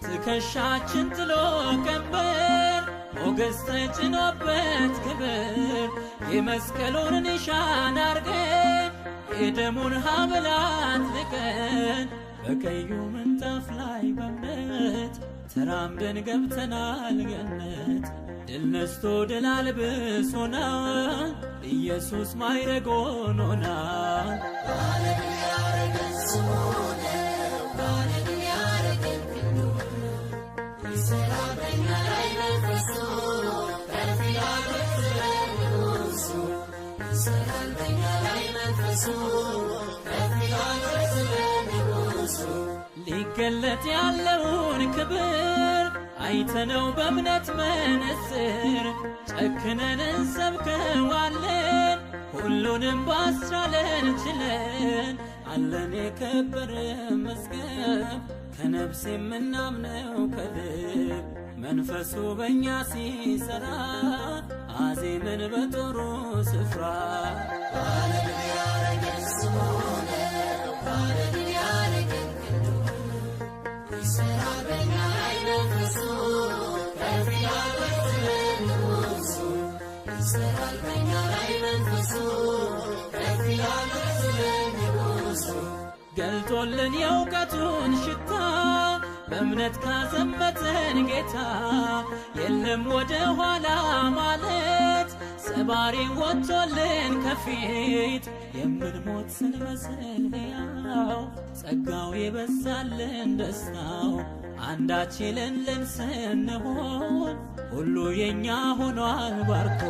ትከሻችን ጥሎ ቀንበር ሞገስ ተጭኖበት ክብር የመስቀሉን ኒሻን አርገን የደሙን ሐብል አጥልቀን በቀዩ ምንጣፍ ላይ በእምነት ተራምደን ገብተናል ገነት። ድል ነስቶ ድል አልብሶናል ኢየሱስ ማዕረግ ሆኖናል። ሊገለጥ ያለውን ክብር አይተነው በእምነት መነጽር ጨክነን እንሰብከዋለን። ሁሉንም ባስቻለን ችለን አለን የከበረ መዝገብ ከነፍስ የምናምነው ከልብ መንፈሱ በእኛ ሲሰራ አዜምን በጦሩ ስፍራ ገልጦልን የእውቀቱን ሽታ በእምነት ካዘመተን ጌታ የለም ወደ ኋላ ማለት ሰባሪ ወጥቶልን ከፊት የምንሞት ስንመስል ሕያው ጸጋው የበዛልን ደስታው አንዳች የሌለን ስንሆን ሁሉ የኛ ሆኗል ባርኮ።